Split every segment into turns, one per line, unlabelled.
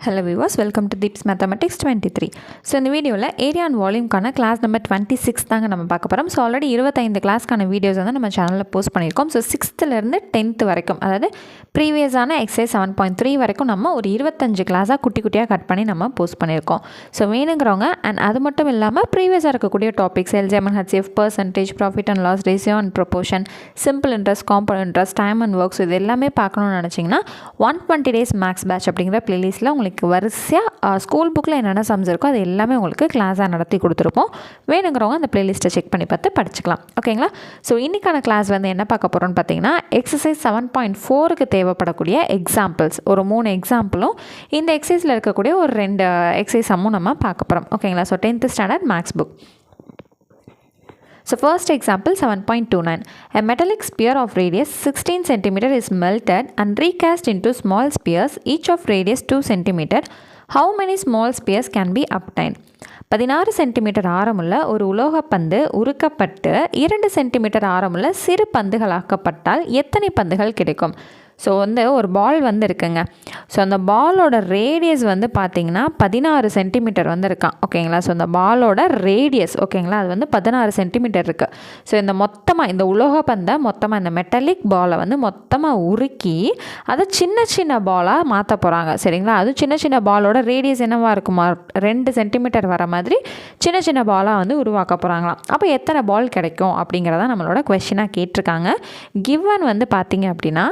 Hello viewers, welcome to Deeps Mathematics 23. So இந்த வீடியோவில் area and வால்யூம்கான class number 26 தாங்க நம்ம பார்க்க போகிறோம். ஸோ ஆல்ரெடி 25 கிளாஸ்க்கான வீடியோஸ் வந்து நம்ம சேனலில் போஸ்ட் பண்ணியிருக்கோம். ஸோ 6th-லேருந்து 10th வரைக்கும், அதாவது ப்ரீவியஸான எக்ஸசைஸ் 7.3 வரைக்கும் நம்ம ஒரு 25 கிளாஸாக குட்டி குட்டியாக கட் பண்ணி நம்ம போஸ்ட் பண்ணியிருக்கோம். ஸோ வேணுங்கிறவங்க அண்ட் அது மட்டும் இல்லாமல் ப்ரீவியஸாக இருக்கக்கூடிய topics LCM and HCF, percentage, profit and loss, ratio and proportion, simple interest, compound interest, time and works, இது எல்லாமே பார்க்கணும்னு நினச்சிங்கன்னா 120 days மேக்ஸ் பேட்ச் அப்படிங்கிற பிளேலிஸ்ட்டில் உங்களுக்கு வரிசையாக ஸ்கூல் புக்கில் என்னென்ன சம்ஸ் இருக்கோ அது எல்லாமே உங்களுக்கு கிளாஸாக நடத்தி கொடுத்துருப்போம். வேணுங்கிறவங்க அந்த பிளேலிஸ்ட்டை செக் பண்ணி பார்த்து படிச்சுக்கலாம். ஓகேங்களா? ஸோ இன்றைக்கான கிளாஸ் வந்து என்ன பார்க்க போகிறோன்னு பார்த்தீங்கன்னா, எக்ஸசைஸ் 7.4க்கு தேவைப்படக்கூடிய எக்ஸாம்பிள்ஸ், ஒரு 3 எக்ஸாம்பிளும் இந்த எக்ஸசைஸில் இருக்கக்கூடிய ஒரு 2 எக்ஸசைஸ் சம்மும் நம்ம பார்க்க போகிறோம். ஓகேங்களா? So 10th standard maths book. So first example 7.29. A metallic sphere of radius 16 cm is melted and recast into small spheres, each of radius 2 cm. How many small spheres can be obtained? 16 centimetre ஆரமுள்ள ஒரு உலோகப்பந்து உருக்கப்பட்டு 2 centimetre ஆரமுள்ள சிறு பந்துகளாக்கப்பட்டால் எத்தனை பந்துகள் கிடைக்கும்? So வந்து ஒரு பால் வந்து இருக்குங்க. So அந்த பாலோட ரேடியஸ் வந்து பார்த்திங்கன்னா 16 சென்டிமீட்டர் வந்து இருக்கான். ஓகேங்களா? ஸோ அந்த பாலோட ரேடியஸ், ஓகேங்களா, அது வந்து 16 சென்டிமீட்டர் இருக்குது. ஸோ இந்த மொத்தமாக இந்த உலோகப்பந்தை மொத்தமாக இந்த மெட்டாலிக் பாலை வந்து மொத்தமாக உருக்கி அதை சின்ன சின்ன பாலாக மாற்ற போகிறாங்க. சரிங்களா? அது சின்ன சின்ன பாலோட ரேடியஸ் என்னவாக இருக்குமா, 2 சென்டிமீட்டர் வர மாதிரி சின்ன சின்ன பாலாக வந்து உருவாக்க போகிறாங்களாம். அப்போ எத்தனை பால் கிடைக்கும் அப்படிங்கிறத நம்மளோட கொஸ்டினாக கேட்டிருக்காங்க. கிவன் வந்து பார்த்திங்க அப்படின்னா,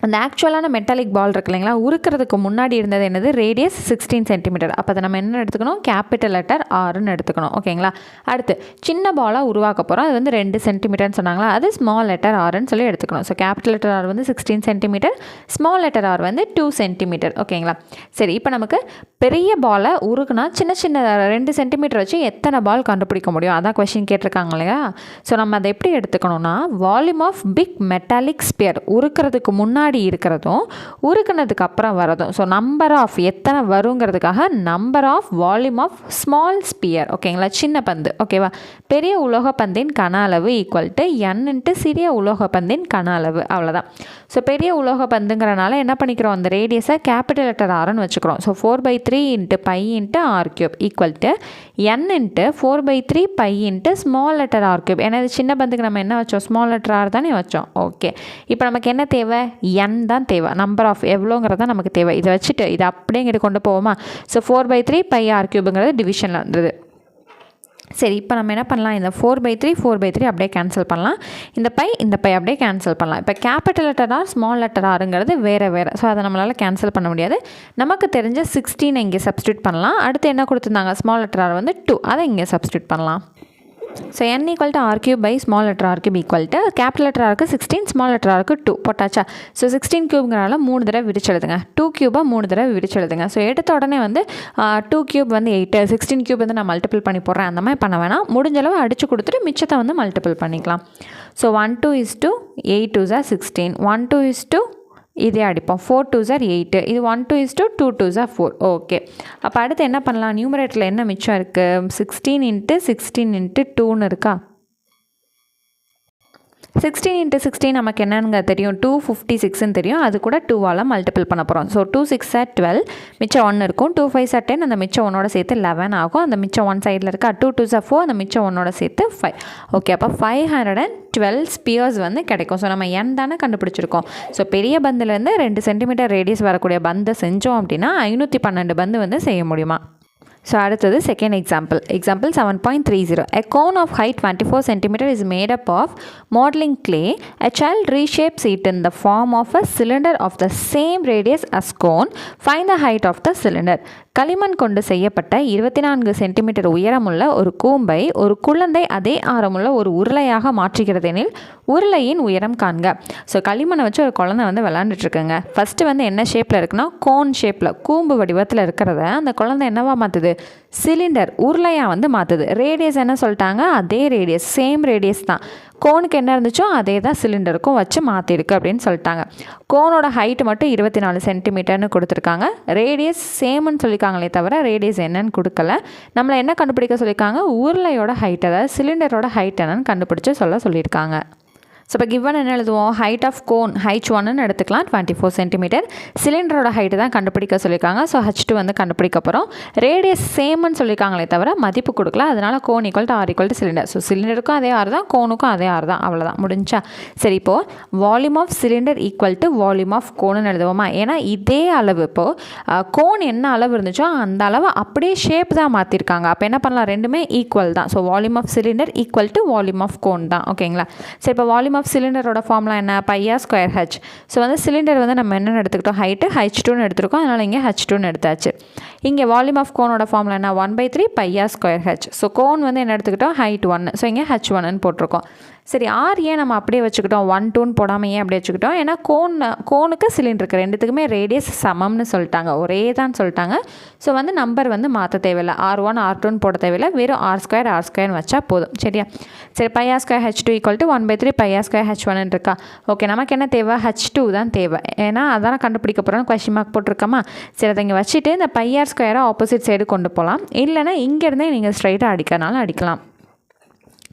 அந்த ஆக்சுவலான மெட்டாலிக் பால் இருக்கு இல்லைங்களா, உருக்கிறதுக்கு முன்னாடி இருந்தது என்னது, ரேடியஸ் 16 சென்டிமீட்டர். அப்போ அதை நம்ம என்ன எடுத்துக்கணும், கேபிட்டல் லெட்டர் ஆர்னு எடுத்துக்கணும். ஓகேங்களா? அடுத்து சின்ன பாலாக உருவாக்க போகிறோம், அது வந்து 2 சென்டிமீட்டர்னு சொன்னாங்களா, அது ஸ்மால் லெட்டர் ஆர்னு சொல்லி எடுத்துக்கணும். ஸோ கேபிட்டல் லெட்டர் ஆர் வந்து 16 சென்டிமீட்டர், ஸ்மால் லெட்டர் ஆர் வந்து 2 சென்டிமீட்டர். ஓகேங்களா? சரி, இப்போ நமக்கு பெரிய பாலை உருக்குனா சின்ன சின்ன 2 சென்டிமீட்டர் வச்சு எத்தனை பால் கண்டுபிடிக்க முடியும், அதான் கொஸ்டின் கேட்டிருக்காங்க இல்லையா. ஸோ நம்ம அதை எப்படி எடுத்துக்கணும்னா, volume of big metallic sphere, உருக்கிறதுக்கு முன்னாடி இருக்கிறதும் உருக்குனதுக்கு அப்புறம் வரதும், ஸோ நம்பர் ஆஃப் எத்தனை வருங்கிறதுக்காக number of volume of small sphere. ஓகேங்களா? சின்ன பந்து. ஓகேவா? பெரிய உலோக பந்தின் கன அளவு ஈக்குவல் டு n இன்ட்டு சிறிய உலோக பந்தின் கன அளவு. அவ்வளோதான். ஸோ பெரிய உலோக பந்துங்கிறனால என்ன பண்ணிக்கிறோம், அந்த ரேடியஸை கேபிட்டல் லெட்டர் ஆர்னு வச்சுக்கிறோம். So 4/3 into pi into R cube equal to n into 4/3 pi into small letter R cube. ஏன்னா இது சின்ன பந்துக்கு நம்ம என்ன வச்சோம், ஸ்மால் லெட்டர் ஆர் தானே வச்சோம். ஓகே, இப்போ நமக்கு என்ன தேவை, n தான் தேவை. நம்பர் ஆஃப் எவ்வளோங்கிறதா நமக்கு தேவை. இதை வச்சுட்டு இதை அப்படியே இங்கிட்டு கொண்டு போவோமா. ஸோ 4/3 பை ஆர் கியூபுங்கிறது டிவிஷனில் இருந்தது. சரி, இப்போ நம்ம என்ன பண்ணலாம், இந்த 4/3 அப்படியே கேன்சல் பண்ணலாம், இந்த பை அப்படியே கேன்சல் பண்ணலாம். இப்போ capital letter R small letter ஆருங்கிறது வேறு. ஸோ அதை நம்மளால் கேன்சல் பண்ண முடியாது. நமக்கு தெரிஞ்ச 16 இங்கே சப்ஸ்டியூட் பண்ணலாம். அடுத்து என்ன கொடுத்துருந்தாங்க, ஸ்மால் லெட்டர் ஆர் வந்து 2, அதை இங்கே சப்ஸ்டியூட் பண்ணலாம். So n equal to R cube by small letter R cube equal to capital letter ஆருக்கு 16, ஸ்மால் லெட்டர் ஆருக்கு 2 போட்டாச்சா. ஸோ 16 கியூப்ங்கிறனால 3 தடவை விரிச்சு எழுதுங்க, 2 கியூபாக 3 தடவை விரிச்சு எழுதுங்க. ஸோ எடுத்த உடனே வந்து 2 கியூப் வந்து 8, 16 கியூப் வந்து நான் மல்டிபிள் பண்ணி போடுறேன், அந்த மாதிரி பண்ண வேணாம். முடிஞ்சளவு அடித்து கொடுத்துட்டு மிச்சத்தை வந்து மல்டிபிள் பண்ணிக்கலாம். So 1 2 is to 8 2s are 16, 1 2 is to இதே அடிப்போம், 4 2s are 8, இது 1 2 is to 2 2s are 4. Okay, அப்போ அடுத்து என்ன பண்ணலாம், நியூமரேட்டரில் என்ன மிச்சம் இருக்குது, 16 இன்ட்டு 16 இன்ட்டு 2ன்னு இருக்கா. 16 இன்ட்டு 16 நமக்கு என்னங்க தெரியும், 256ன்னு தெரியும். அது கூட 2ஆல் மல்டிபிள் பண்ண போகிறோம். ஸோ 2 6 are 12, மிச்சம் 1 இருக்கும். 2 5 are 10, அந்த மிச்சம் 1ஓட சேர்த்து 11 ஆகும். அந்த மிச்சம் 1 சைடில் இருக்கா, 2 2s are 4, அந்த மிச்சம் 1ஓட சேர்த்து 5. ஓகே, அப்போ 512 ஸ்பியர்ஸ் வந்து கிடைக்கும். ஸோ நம்ம n தானே கண்டுபிடிச்சிருக்கோம். ஸோ பெரிய பந்துலேருந்து 2 சென்டிமீட்டர் ரேடியஸ் வரக்கூடிய பந்தை செஞ்சோம் அப்படின்னா 512 பந்து வந்து செய்ய முடியுமா. ஸோ அடுத்தது second example 7.30. A cone of height 24 cm is made up of modeling clay. A child reshapes it in the form of a cylinder of the same radius as cone. Find the height of the cylinder. களிமண் கொண்டு செய்யப்பட்ட 24 centimetre உயரமுள்ள ஒரு கூம்பை ஒரு குழந்தை அதே ஆரமுள்ள ஒரு உருளையாக மாற்றுகிறது எனில் உருளையின் உயரம் காண்க. ஸோ களிமண்ணை வச்சு ஒரு குழந்தை வந்து விளாண்டுட்ருக்குங்க. ஃபஸ்ட்டு வந்து என்ன ஷேப்பில் இருக்குன்னா, கோன் ஷேப்பில் கூம்பு வடிவத்தில் இருக்கிறத அந்த குழந்தை என்னவா மாற்றுது, சிலிண்டர் உருளையாக வந்து மாற்றுது. ரேடியஸ் என்ன சொல்லிட்டாங்க, அதே ரேடியஸ், சேம் ரேடியஸ் தான். கோனுக்கு என்ன இருந்துச்சோ அதே தான் சிலிண்டருக்கும் வச்சு மாற்றிருக்கு அப்படின்னு சொல்லிட்டாங்க. கோனோட ஹைட்டு மட்டும் 24 சென்டிமீட்டர்னு கொடுத்துருக்காங்க. ரேடியஸ் சேம்னு சொல்லியிருக்காங்களே தவிர ரேடியஸ் என்னன்னு கொடுக்கல. நம்மளை என்ன கண்டுபிடிக்க சொல்லியிருக்காங்க, உருளையோட ஹைட், அதாவது சிலிண்டரோட ஹைட் என்னன்னு கண்டுபிடிச்சு சொல்லியிருக்காங்க. ஸோ இப்போ கிவன் என்ன எழுதுவோம், ஹைட் ஆஃப் கோன் H1ன்னு எடுத்துக்கலாம் 24 சென்டிமீட்டர். சிலிண்டரோட ஹைட்டு தான் கண்டுபிடிக்க சொல்லியிருக்காங்க. ஸோ H2 வந்து கண்டுபிடிக்க போகிறோம். ரேடியஸ் சேம்னு சொல்லியிருக்காங்களே தவிர மதிப்பு கொடுக்கல. அதனால் cone equal to R equal to cylinder. So சிலிண்டருக்கும் அதே ஆர் தான், கோனுக்கும் அதே ஆர் தான். அவ்வளோதான், முடிஞ்சா. சரி, இப்போது volume of cylinder equal to volume of கோன்னு எழுதுவோமா? ஏன்னா இதே அளவு இப்போது கோன் என்ன அளவு இருந்துச்சோ அந்த அளவு அப்படியே ஷேப் தான் மாற்றிருக்காங்க. அப்போ என்ன பண்ணலாம், ரெண்டுமே ஈக்குவல் தான். So volume of cylinder equal to volume of cone தான். ஓகேங்களா? சரி, இப்போ வால்யூம் ஆஃப் சிலிண்டரோட ஃபார்முலா என்ன, πr ஸ்கொயர் ஹெச். ஸோ வந்து சிலிண்டர் வந்து நம்ம என்னென்னு எடுத்துக்கிட்டோம், ஹைட்டு H2ன்னு எடுத்துருக்கோம். அதனால் இங்கே H2ன்னு எடுத்தாச்சு. இங்கே வால்யூம் ஆஃப் கோனோட ஃபார்முலா என்ன, 1/3 πr square H. So cone வந்து என்ன எடுத்துக்கிட்டோம், ஹைட் 1. ஸோ இங்கே H1ன்னு போட்டிருக்கோம். சரி, ஆர் ஏன் நம்ம அப்படியே வச்சுக்கிட்டோம், 1 2ன்னு போடாமல் ஏன் அப்படியே வச்சுக்கிட்டோம்? ஏன்னா கோனுக்கு சிலிண்டருக்கு ரெண்டுத்துக்குமே ரேடியஸ் சமம்னு சொல்லிட்டாங்க, ஒரே தான் சொல்லிட்டாங்க. ஸோ வந்து நம்பர் வந்து மாற்ற தேவையில்லை, R1 R2ன்னு போட தேவையில்லை, வெறும் R2 வச்சா போதும். சரியா? சரி, πr square H2 equal to 1/3 πr square H1ன்னு இருக்கா? ஓகே, நமக்கு என்ன தேவை, H2 தான் தேவை. ஏன்னா அதான் கண்டுபிடிக்க போகிறோம், கொஸ்டின் மார்க் போட்டிருக்கோமா? சரி, அதை இங்கே வச்சுட்டு இந்த πr ஸ்கொயரை ஆப்போசிட் சைடு கொண்டு போகலாம். இல்லைனா இங்கேருந்தே நீங்கள் ஸ்ட்ரைட்டாக அடிக்கிறனால அடிக்கலாம்.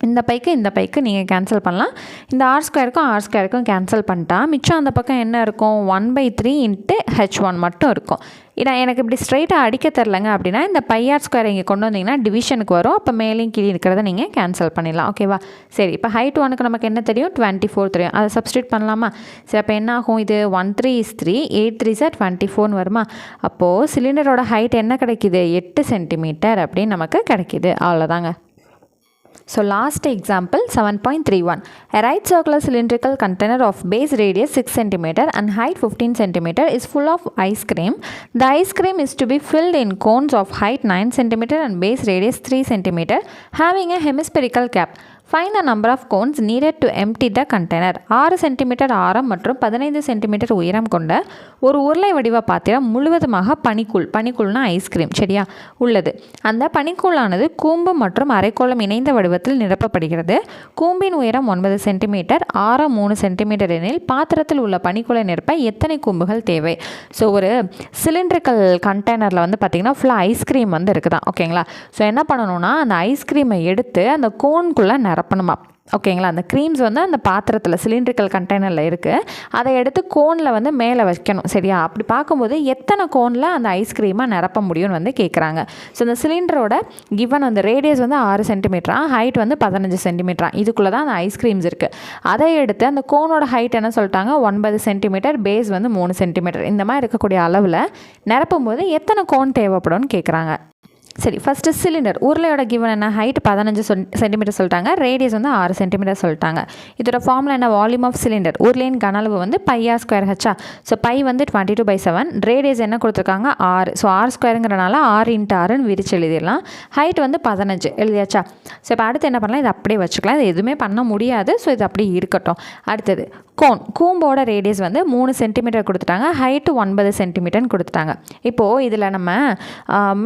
இந்த பைக்கு நீங்கள் கேன்சல் பண்ணலாம். இந்த R2க்கும் கேன்சல் பண்ணிட்டா மிச்சம் அந்த பக்கம் என்ன இருக்கும், 1/3 இன்ட்டு H1 மட்டும் இருக்கும். இதை எனக்கு இப்படி ஸ்ட்ரைட்டாக அடிக்க தெரிலங்க அப்படின்னா இந்த πr² இங்கே கொண்டு வந்தீங்கன்னா டிவிஷனுக்கு வரும். அப்போ மேலேயும் கீழே இருக்கிறத நீங்கள் கேன்சல் பண்ணிடலாம். ஓகேவா? சரி, இப்போ ஹைட் 1க்கு நமக்கு என்ன தெரியும், 24 தெரியும். அதை சப்ஸ்டியூட் பண்ணலாமா? சரி, அப்போ என்ன ஆகும், இது 1 3 is 3, 8 3s are 24 வருமா? அப்போது சிலிண்டரோட ஹைட் என்ன கிடைக்கிது, 8 சென்டிமீட்டர் அப்படின்னு நமக்கு கிடைக்கிது. அவ்வளோதாங்க. So last example 7.31. A right circular cylindrical container of base radius 6 cm and height 15 cm is full of ice cream. The ice cream is to be filled in cones of height 9 cm and base radius 3 cm having a hemispherical cap. Find the number of cones needed to empty the container. 6 centimetre ஆரம் மற்றும் 15 centimetre உயரம் கொண்ட ஒரு உருளை வடிவ பாத்திரம் முழுவதுமாக பனிக்கூழ்னா ice cream சரியா உள்ளது. அந்த பனிக்கூழானது கூம்பு மற்றும் அரைக்கோளம் இணைந்த வடிவத்தில் நிரப்பப்படுகிறது. கூம்பின் உயரம் 9 சென்டிமீட்டர், ஆரம் 3 சென்டிமீட்டர் எனில் பாத்திரத்தில் உள்ள பனிக்கூழை நிரப்ப எத்தனை கூம்புகள் தேவை? ஸோ ஒரு சிலிண்ட்ரிக்கல் கண்டெய்னரில் வந்து பார்த்திங்கன்னா ஃபுல்லாக ஐஸ்கிரீம் வந்து இருக்குதான். ஓகேங்களா? ஸோ என்ன பண்ணணும்னா அந்த ஐஸ்கிரீமை எடுத்து அந்த கோனுக்குள்ளே நிரப்பணுமா. ஓகேங்களா? அந்த க்ரீம்ஸ் வந்து அந்த பாத்திரத்தில் சிலிண்ட்ரிக்கல் கண்டெய்னரில் இருக்குது. அதை எடுத்து கோனில் வந்து மேலே வைக்கணும் சரியா? அப்படி பார்க்கும்போது எத்தனை கோனில் அந்த ஐஸ்கிரீமாக நிரப்ப முடியும்னு வந்து கேட்குறாங்க. ஸோ இந்த சிலிண்டரோட கிவன் அந்த ரேடியஸ் வந்து 6 சென்டிமீட்டரா, ஹைட் வந்து 15 சென்டிமீட்டரா, இதுக்குள்ளே தான் அந்த ஐஸ்கிரீம்ஸ் இருக்குது. அதை எடுத்து அந்த கோனோட ஹைட் என்ன சொல்லிட்டாங்க, 9 சென்டிமீட்டர், பேஸ் வந்து 3 சென்டிமீட்டர், இந்த மாதிரி இருக்கக்கூடிய அளவில் நிரப்பும் போது எத்தனை கோன் தேவைப்படும்னு கேட்குறாங்க. சரி, ஃபஸ்ட்டு சிலிண்டர் உருளையோட கிவன் என்ன, ஹைட் 15 சென்டிமீட்டர் சொல்லிட்டாங்க, ரேடியஸ் வந்து 6 சென்டிமீட்டர் சொல்லிட்டாங்க. இதோட ஃபார்முலா என்ன, வால்யூம் ஆஃப் சிலிண்டர் உருளையின் கனளவு வந்து πr²h. ஸோ π வந்து 22/7, ரேடியஸ் என்ன கொடுத்துருக்காங்க 6. ஸோ r²ங்கிறனால 6 × 6ன்னு விரிச்சு எழுதிடலாம். ஹைட் வந்து 15 எழுதியாச்சா? ஸோ இப்போ அடுத்து என்ன பண்ணலாம், இது அப்படியே வச்சுக்கலாம், இது எதுவுமே பண்ண முடியாது. ஸோ இது அப்படியே இருக்கட்டும். அடுத்தது கூம்போட ரேடியஸ் வந்து 3 சென்டிமீட்டர் கொடுத்துட்டாங்க, ஹைட்டு 9 சென்டிமீட்டர்னு கொடுத்துட்டாங்க. இப்போது இதில் நம்ம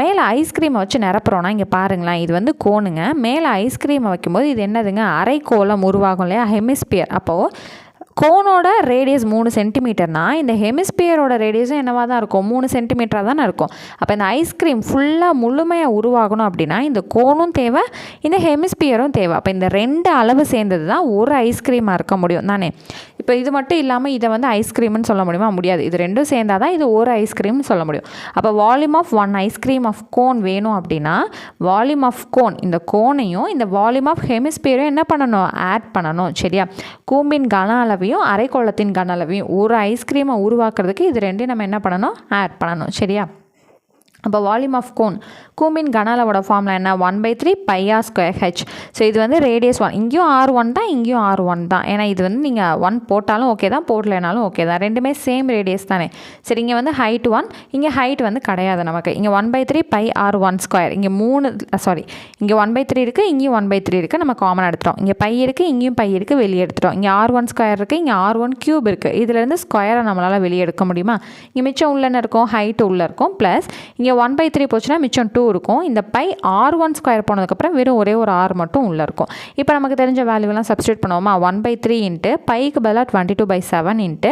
மேலே ஐஸ்கிரீமை வச்சு நிரப்புறோன்னா இங்கே பாருங்களேன், இது வந்து கோனுங்க, மேலே ஐஸ்கிரீமை வைக்கும்போது இது என்னதுங்க, அரைக்கோளம் உருவாகும் இல்லையா, ஹெமிஸ்பியர். அப்போது கோனோட ரேடியஸ் 3 சென்டிமீட்டர்னால் இந்த ஹெமிஸ்பியரோட ரேடியஸும் என்னவாக தான் இருக்கும், 3 சென்டிமீட்டராக தானே இருக்கும். அப்போ இந்த ஐஸ்கிரீம் ஃபுல்லாக முழுமையாக உருவாகணும் அப்படின்னா இந்த கோனும் தேவை, இந்த ஹெமிஸ்பியரும் தேவை. அப்போ இந்த 2 அளவு சேர்ந்தது தான் ஒரு ஐஸ்கிரீமாக இருக்க முடியும் தானே. இப்போ இது மட்டும் இல்லாமல் இதை வந்து ஐஸ்கிரீம்னு சொல்ல முடியுமா, முடியாது. இது ரெண்டும் சேர்ந்தால் தான் இது ஒரு ஐஸ்கிரீம்னு சொல்ல முடியும். அப்போ volume of 1 ice cream of cone வேணும் அப்படின்னா வால்யூம் ஆஃப் கோன், இந்த கோனையும் இந்த வால்யூம் ஆஃப் ஹெமிஸ்பியரும் என்ன பண்ணணும், ஆட் பண்ணணும் சரியா? கூம்பின் கன அளவையும் அரைக்கோளத்தின் கன அளவையும் ஒரு ஐஸ்கிரீமை உருவாக்குறதுக்கு இது ரெண்டையும் நம்ம என்ன பண்ணணும், ஆட் பண்ணணும் சரியா? அப்போ வால்யூம் ஆஃப் கூம்பின் கன அளவோட ஃபார்முலா என்ன, 1/3 πr²h. ஸோ இது வந்து ரேடியஸ் 1, இங்கேயும் R1 தான், இங்கேயும் R1 தான். ஏன்னா இது வந்து நீங்கள் 1 போட்டாலும் ஓகே தான், போடலைனாலும் ஓகே தான், ரெண்டுமே சேம் ரேடியஸ் தானே. சரி, இங்கே வந்து ஹைட் 1, இங்கே ஹைட் வந்து கிடையாது நமக்கு. இங்கே 1/3 πr1², இங்கே 3 இங்கே 1/3 இருக்குது, இங்கேயும் 1/3 இருக்குது, நம்ம காமன் எடுத்துட்டோம். இங்கே பை இருக்குது, இங்கேயும் பை இருக்குது, வெளியே எடுத்துட்டோம். இங்கே R1² இருக்குது, இங்கே R1³ இருக்குது. இதுலேருந்து ஸ்கொயரை நம்மளால் வெளியே எடுக்க முடியுமா? இங்கே மிச்சம் உள்ளே இருக்கும், ஹைட் உள்ளே இருக்கும், ப்ளஸ் இங்கே 1/3 போச்சுன்னா மிச்சம் 2 இருக்கும். இந்த பை R1² போனதுக்கப்புறம் வெறும் ஒரே ஒரு R மட்டும் உள்ளே இருக்கும். இப்போ நமக்கு தெரிஞ்ச வேல்யூவெல்லாம் சப்ஸ்டியூட் பண்ணுவோமா, 1/3 இன்ட்டு பைக்கு பதிலாக 22/7 இன்ட்டு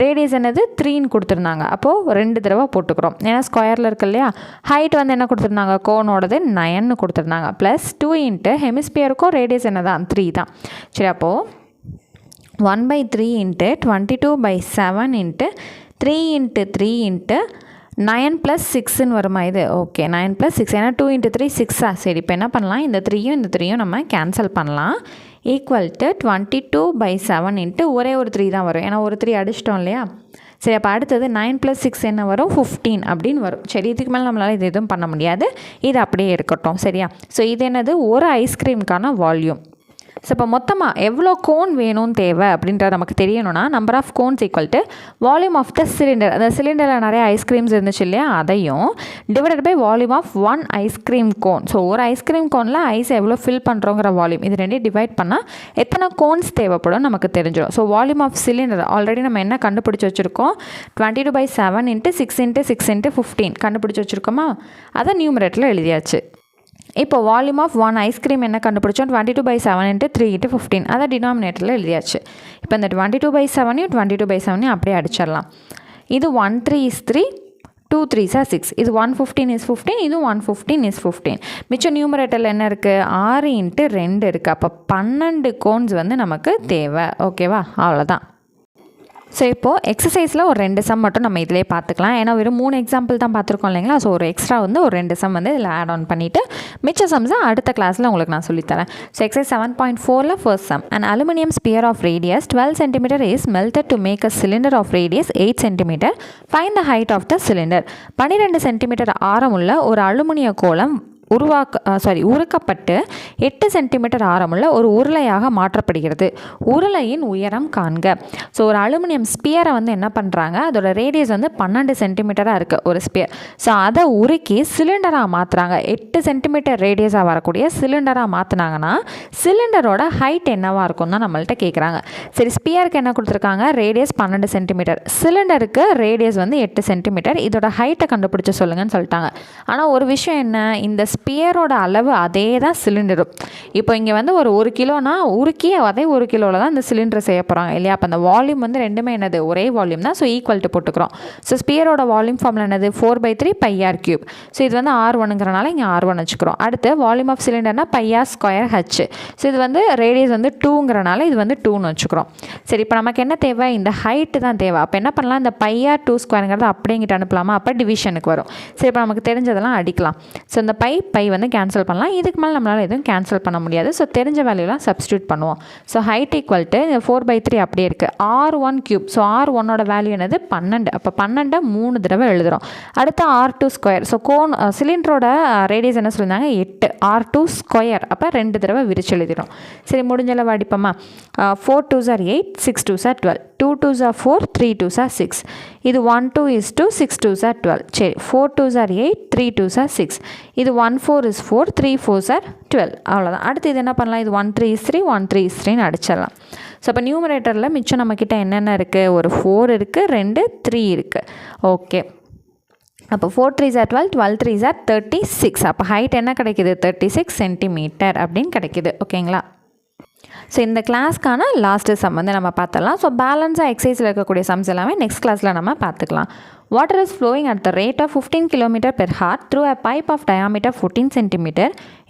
ரேடியஸ் என்னது 3ன்னு கொடுத்துருந்தாங்க. அப்போது 2 தடவை போட்டுக்கிறோம், ஏன்னா ஸ்கொயரில் இருக்கு இல்லையா. ஹைட் வந்து என்ன கொடுத்துருந்தாங்க, கோனோடது 9ன்னு கொடுத்துருந்தாங்க, ப்ளஸ் 2 இன்ட்டு ஹெமிஸ்பியருக்கும் ரேடியஸ் என்ன தான் 3 தான் சரி. அப்போது 1/3 இன்ட்டு 22/7 இன்ட்டு 3 இன்ட்டு 3 இன்ட்டு 9 + 6ன்னு வருமா இது? ஓகே, 9 + 6, ஏன்னா 2 × 3 6ஆ? சரி, இப்போ என்ன பண்ணலாம், இந்த 3யும் இந்த 3யும் நம்ம கேன்சல் பண்ணலாம். ஈக்குவல் டு 22/7 இன்ட்டு ஒரே ஒரு 3 தான் வரும், ஏன்னா ஒரு 3 அடிச்சிட்டோம் இல்லையா? சரி, அப்போ அடுத்தது 9 + 6 என்ன வரும்? 15 அப்படின்னு வரும். சரி, இதுக்கு மேலே நம்மளால் இது எதுவும் பண்ண முடியாது, இது அப்படியே இருக்கட்டும். சரியா? ஸோ இது என்னது? ஒரு ஐஸ்கிரீமுக்கான வால்யூம். ஸோ இப்போ மொத்தமாக எவ்வளோ கோன் வேணும்னு தேவை அப்படின்றது நமக்கு தெரியணும்னா, number of cones equal to volume of the cylinder. அந்த சிலிண்டரில் நிறைய ஐஸ்கிரீம்ஸ் இருந்துச்சு இல்லையா, அதையும் divided by volume of 1 ice cream cone. So ஒரு ஐஸ்கிரீம் கோனில் ஐஸ் எவ்வளோ ஃபில் பண்ணுறோங்கிற வால்யூம், இது ரெண்டையும் டிவைட் பண்ணால் எத்தனை கோன்ஸ் தேவைப்படும் நமக்கு தெரிஞ்சிடும். So volume of cylinder already நம்ம என்ன கண்டுபிடிச்சி வச்சுருக்கோம்? 22/7 இன்ட்டு 6 இன்ட்டு 6 இன்ட்டு 15 கண்டுபிடிச்சி வச்சுருக்கோமா? அதை நியூமரேட்டரில் எழுதியாச்சு. இப்போ வால்யூம் ஆஃப் 1 ஐஸ்கிரீம் என்ன கண்டுபிடிச்சோம்? 22/7 இன்ட்டு 3 இன்ட்டு 15, அதை டினாமினேட்டரில் எழுதியாச்சு. இப்போ இந்த 22/7யும் 22/7யும் அப்படியே அடிச்சிடலாம். இது 1 3 is 3, 2 3s are 6, இது 115 is 15, இது 115 is 15. மிச்சம் நியூமரேட்டரில் என்ன இருக்குது? 6 இன்ட்டு 2 இருக்குது. அப்போ 12 கோன்ஸ் வந்து நமக்கு தேவை. ஓகேவா? அவ்வளோதான். ஸோ இப்போது எக்ஸசைஸில் ஒரு 2 சம் மட்டும் நம்ம இதிலே பார்த்துக்கலாம், ஏன்னா வெறும் 3 எக்ஸாம்பிள் தான் பார்த்துருக்கோம் இல்லைங்களா? ஸோ ஒரு எக்ஸ்ட்ரா வந்து ஒரு 2 சம் வந்து இதில் ஆட் ஆன் பண்ணிவிட்டு மிச்ச சம்ஸை அடுத்த கிளாஸில் உங்களுக்கு நான் சொல்லித்தரேன். ஸோ எக்ஸசைஸ் 7.4ல் first sum, an aluminum sphere of radius 12 cm is melted to make a cylinder of radius 8 cm. Find the height of the cylinder. 12 centimetre ஆரமுள்ள ஒரு அலுமினிய கோளம் உருக்கப்பட்டு 8 சென்டிமீட்டர் ஆரமுள்ள ஒரு உருளையாக மாற்றப்படுகிறது. உருளையின் உயரம் காண்க. ஸோ ஒரு அலுமினியம் ஸ்பியரை வந்து என்ன பண்ணுறாங்க, அதோட ரேடியஸ் வந்து 12 சென்டிமீட்டராக இருக்குது ஒரு ஸ்பியர். ஸோ அதை உருக்கி சிலிண்டராக மாற்றுறாங்க. 8 சென்டிமீட்டர் ரேடியஸாக வரக்கூடிய சிலிண்டராக மாற்றினாங்கன்னா சிலிண்டரோட ஹைட் என்னவாக இருக்கும் தான் நம்மள்கிட்ட கேட்குறாங்க. சரி, ஸ்பியருக்கு என்ன கொடுத்துருக்காங்க? ரேடியஸ் 12 சென்டிமீட்டர், சிலிண்டருக்கு ரேடியஸ் வந்து 8 சென்டிமீட்டர். இதோட ஹைட்டை கண்டுபிடிச்சி சொல்லுங்கன்னு சொல்லிட்டாங்க. ஆனால் ஒரு விஷயம் என்ன, இந்த ஸ்பியரோட அளவு அதே தான் சிலிண்டரும். இப்போ இங்கே வந்து ஒரு கிலோனா உருக்கி அதே 1 கிலோவில் தான் இந்த சிலிண்டர் செய்ய போகிறாங்க இல்லையா? அப்போ அந்த வால்யூம் வந்து ரெண்டுமே என்னது? ஒரே வால்யூம் தான். ஸோ ஈக்குவல் டு போட்டுக்கிறோம். ஸோ ஸ்பியரோட வால்யூம் ஃபார்முலா என்னது? 4/3 πr3. ஸோ இது வந்து R1ங்கிறனால இங்கே R1 வச்சுக்கிறோம். அடுத்து வால்யூம் ஆஃப் சிலிண்டர்னா πr²h. ஸோ இது வந்து ரேடியஸ் வந்து 2ங்கிறனால இது வந்து 2ன்னு வச்சுக்கிறோம். சரி, இப்போ நமக்கு என்ன தேவை? இந்த ஹைட்டு தான் தேவை. அப்போ என்ன பண்ணலாம்? இந்த πr²ங்கிறத அப்படிங்கிட்டு அனுப்பலாமா? அப்போ டிவிஷனுக்கு வரும். சரி, இப்போ நமக்கு தெரிஞ்சதெல்லாம் அடிக்கலாம். ஸோ இந்த பை வந்து கேன்சல் பண்ணலாம். இதுக்கு மேலே நம்மளால் எதுவும் கேன்சல் பண்ண முடியாது. ஸோ தெரிஞ்ச வேல்யூலாம் சப்ஸ்டியூட் பண்ணுவோம். ஸோ ஹைட் ஈக்குவல் டு 4/3 அப்படியே இருக்குது. R1³. ஸோ R1ஓட வேல்யூ என்னது? 12. அப்போ 12 3 தடவை எழுதுகிறோம். அடுத்து R2². ஸோ சிலிண்டரோட ரேடியஸ் என்ன சொல்லியிருந்தாங்க? 8. R2². அப்போ 2 தடவை விரிச்சு எழுதிடும். சரி, முடிஞ்சளவு அடிப்போமா? 4 2s are 8, 6 2s are 12, 2 2s are 4, 3 2s are 6. இது 1 2 is 2, 6 2s are 12. சரி, 4 2s are 8, 3 2s are 6. இது 1 4 is 4, 3 4s are 12. அவ்வளோதான். அடுத்து இது என்ன பண்ணலாம்? இது 1 3 is 3, 1 3 is 3ன்னு அடிச்சிடலாம். ஸோ அப்போ நியூமரேட்டரில் மிச்சம் நம்மக்கிட்ட என்னென்ன இருக்குது? ஒரு 4 இருக்குது, 2 3 இருக்குது. ஓகே, அப்போ 4 3s are 12, 12 3s are 36. அப்போ ஹைட் என்ன கிடைக்கிது? 36 சென்டிமீட்டர் அப்படின்னு கிடைக்கிது. ஓகேங்களா? ஸோ இந்த கிளாஸ்க்கான லாஸ்ட்டு சம் வந்து நம்ம பார்த்துடலாம். ஸோ பேலன்ஸாக எக்ஸசைஸில் இருக்கக்கூடிய சம்ஸ் எல்லாமே நெக்ஸ்ட் கிளாஸில் நம்ம பார்த்துக்கலாம். Water is flowing at the rate of 15 km per hour through a pipe of diameter 14 cm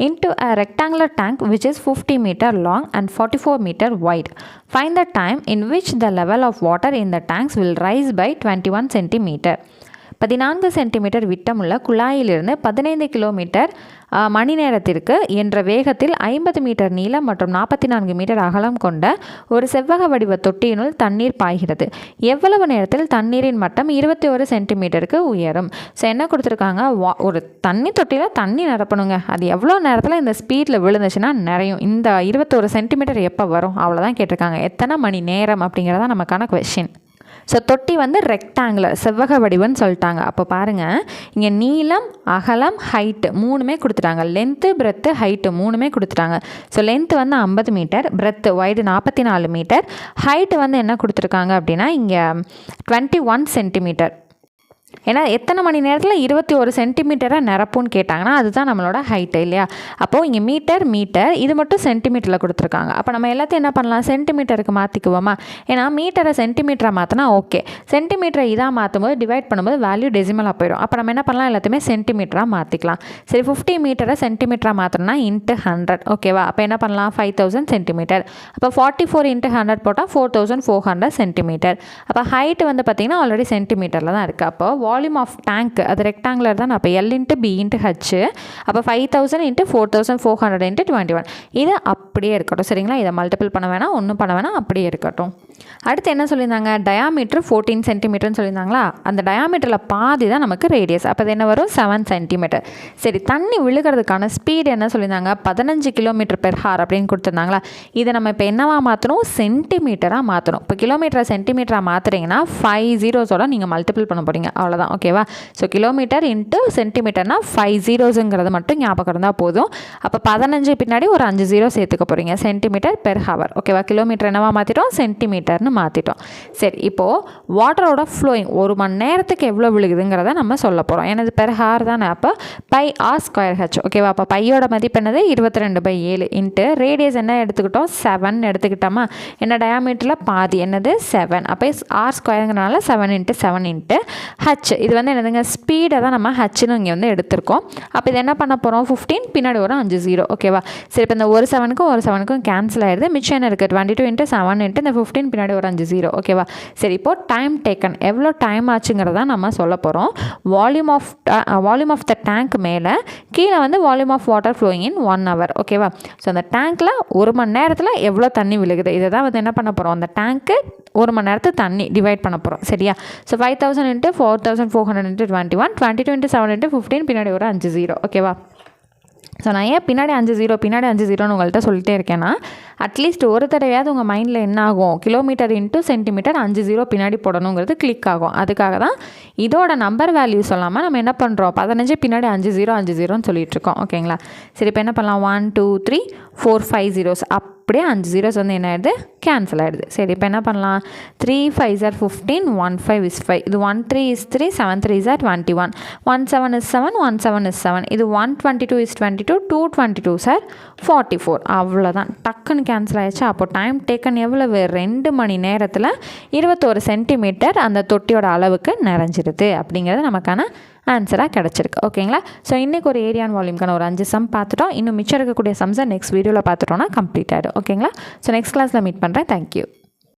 into a rectangular tank which is 50 meter long and 44 meter wide. Find the time in which the level of water in the tanks will rise by 21 cm. 14 centimetre விட்டமுள்ள குழாயிலிருந்து 15 kilometre மணி நேரத்திற்கு என்ற வேகத்தில் 50 metre நீளம் மற்றும் 44 metre அகலம் கொண்ட ஒரு செவ்வக வடிவ தொட்டியினுள் தண்ணீர் பாய்கிறது. எவ்வளவு நேரத்தில் தண்ணீரின் மட்டம் 21 சென்டிமீட்டருக்கு உயரும்? ஸோ என்ன கொடுத்துருக்காங்க? ஒரு தண்ணி தொட்டியில் தண்ணி நிரப்பணுங்க. அது எவ்வளோ நேரத்தில் இந்த ஸ்பீடில் விழுந்துச்சுன்னா நிறையும். இந்த 21 சென்டிமீட்டர் எப்போ வரும்? அவ்வளோதான் கேட்டிருக்காங்க. எத்தனை மணி நேரம் அப்படிங்கிறதான் நமக்கான கொஸ்டின். ஸோ தொட்டி வந்து ரெக்டாங்குலர், செவ்வக வடிவம்னு சொல்லிட்டாங்க. அப்போ பாருங்கள், இங்கே நீளம் அகலம் ஹைட்டு 3மே கொடுத்துட்டாங்க. லென்த்து பிரெத்து ஹைட்டு 3மே கொடுத்துட்டாங்க. ஸோ லென்த்து வந்து 50 metre, breadth wide 44 metre, height வந்து என்ன கொடுத்துருக்காங்க அப்படின்னா இங்கே 21 சென்டிமீட்டர். ஏன்னா எத்தனை மணி நேரத்தில் 21 சென்டிமீட்டரை நிரப்புன்னு கேட்டாங்கன்னா அதுதான் நம்மளோட ஹைட்டு இல்லையா. அப்போது இங்கே மீட்டர் இது மட்டும் சென்டிமீட்டரில் கொடுத்துருக்காங்க. அப்போ நம்ம எல்லாத்தையும் என்ன பண்ணலாம், சென்டிமீட்டருக்கு மாற்றிக்குவோமா. ஏன்னா மீட்டரை சென்டிமீட்டரை மாற்றினா ஓகே, சென்டிமீட்டரை இதாக மாற்றும் போது டிவைட் பண்ணும்போது வேல்யூ டெசிமலாக போயிடும். அப்போ நம்ம என்ன பண்ணலாம், எல்லாத்தையுமே சென்டிமீட்டராக மாற்றிக்கலாம். சரி, 50 மீட்டரை சென்டிமீட்டராக மாற்றணும்னா இன்ட்டு 100 ஓகேவா. அப்போ என்ன பண்ணலாம், 5000 சென்டிமீட்டர். அப்போ 44 × 100 போட்டால் 4400 சென்டிமீட்டர். அப்போ ஹைட்டு வந்து பார்த்திங்கன்னா ஆல்ரெடி சென்டிமீட்டரில் தான் இருக்குது. அப்போ வால்யூம் ஆஃப் டேங்க் அது ரெக்டாங்குலர் தான். அப்போ L × B × H. அப்போ 5000 × 4400 × 21 இது அப்படியே இருக்கட்டும் சரிங்களா. இதை மல்டிபிள் பண்ண வேணாம், ஒன்றும் பண்ண வேணாம், அப்படியே இருக்கட்டும். அடுத்து என்ன சொல்லியிருந்தாங்க, டயாமீட்டர் 14 சென்டிமீட்டர்னு சொல்லியிருந்தாங்களா. அந்த டயாமீட்டரில் பாதி தான் நமக்கு ரேடியஸ். அப்போ அது என்ன வரும், 7 சென்டிமீட்டர். சரி, தண்ணி விழுகிறதுக்கான ஸ்பீடு என்ன சொல்லியிருந்தாங்க, 15 km/h அப்படின்னு கொடுத்துருந்தாங்களா. இதை நம்ம இப்போ என்னவா மாற்றணும், சென்டிமீட்டராக மாற்றணும். இப்போ கிலோமீட்டரை சென்டிமீட்டராக மாற்றுறீங்கன்னா 5 zeros நீங்கள் மல்டிபிள் பண்ண போகிறீங்க, அவ்வளோதான் ஓகேவா. ஸோ கிலோமீட்டர் இன்ட்டு சென்டிமீட்டர்னால் 5 zeros மட்டும் ஞாபகம் இருந்தால் போதும். அப்போ 15 பின்னாடி ஒரு 5 0 சேர்த்துக்க போகிறீங்க, சென்டிமீட்டர்/h ஓகேவா. கிலோமீட்டர் என்னவா மாற்றிட்டோம், சென்டிமீட்டர்னு மாற்றிட்டோம். சரி, இப்போது வாட்டரோட ஃப்ளோயிங் 1 மணி நேரத்துக்கு எவ்வளோ விழுகுதுங்கிறத நம்ம சொல்ல போகிறோம். எனது பெர்/h தானே. அப்போ πr²h ஓகேவா. அப்போ பையோட மதிப்பு என்னது 22/7 இன்ட்டு ரேடியஸ் என்ன எடுத்துக்கிட்டோம், 7 எடுத்துக்கிட்டோமா. என்ன டயாமீட்டரில் பாதி என்னது 7. அப்போ r²ங்கிறனால 7 × 7 இன்ட்டு h. இது வந்து என்னதுங்க, ஸ்பீடை தான் நம்ம ஹச்னு இங்கே வந்து எடுத்திருக்கோம். அப்போ இது என்ன பண்ண போகிறோம், 15 பின்னாடி ஒரு 5 0 ஓகேவா. சரி, இப்போ இந்த ஒரு 7க்கும் கேன்சல் ஆகிடுது. மிச்சம் என்ன இருக்குது, 22 × 7 இன்ட்டு இந்த 15 பின்னாடி ஒரு 5 0 ஓகேவா. சரி, இப்போது டைம் டேக்கன் எவ்வளோ டைம் ஆச்சுங்கிறத நம்ம சொல்ல போகிறோம். வால்யூம் ஆஃப் த டேங்க் மேலே, கீழே வந்து volume of water flowing in 1 hour ஓகேவா. ஸோ அந்த டேங்க்கில் 1 மணி நேரத்தில் எவ்வளோ தண்ணி விழுகுது, இதை தான் வந்து என்ன பண்ண போகிறோம், அந்த டேங்க்கு 1 மணி நேரத்துக்கு தண்ணி டிவைட் பண்ண போகிறோம் சரியா. ஸோ 5000 × 4400 × 21, 22 × 7 × 15 பின்னாடி ஒரு 5 0 ஓகேவா. ஸோ நான் ஏன் பின்னாடி 5 0 உங்கள்கிட்ட சொல்லிட்டே இருக்கேன்னா, அட்லீஸ்ட் ஒரு தடவையாவது உங்கள் மைண்டில் என்ன ஆகும், கிலோமீட்டர் இன்ட்டு சென்டிமீட்டர் 5 0 பின்னாடி போடணுங்கிறது கிளிக் ஆகும். அதுக்காக தான் இதோட நம்பர் வேல்யூ சொல்லாமல் நம்ம என்ன பண்ணுறோம், 15 பின்னாடி 5 0 சொல்லிகிட்ருக்கோம் ஓகேங்களா. சரி, இப்போ என்ன பண்ணலாம், 1 2 3 4 5 zeros அப்படியே 5 zeros வந்து என்ன ஆகிடுது, கேன்சல் ஆகிடுது. சரி, இப்போ என்ன பண்ணலாம், 3 5s are 15, 1 5 is 5, இது 1 3 is 3, 7 3s are 21, 1 7 is 7, 1 7 is 7, இது 1 22 is 22, 2 22s are 44. அவ்வளோதான், டக்குன்னு கேன்சல் ஆகிடுச்சு. அப்போ டைம் டேக்கன் எவ்வளவு, 2 மணி நேரத்தில் 21 சென்டிமீட்டர் அந்த தொட்டியோட அளவுக்கு நிறைஞ்சிருது அப்படிங்கிறது நமக்கான ஆன்சராக கிடச்சிருக்கு ஓகேங்களா. ஸோ இன்றைக்கி ஒரு ஏரியா அண்ட் வால்யூம்க்கான ஒரு 5 சம் பார்த்துட்டோம். இன்னும் மிச்சம் இருக்கக்கூடிய சம்ஸை நெக்ஸ்ட் வீடியோவில் பார்த்துட்டோன்னா கம்ப்ளீட் ஆகிடும் ஓகேங்களா. ஸோ நெக்ஸ்ட் கிளாஸில் மீட் பண்ணுறேன். தேங்க்யூ.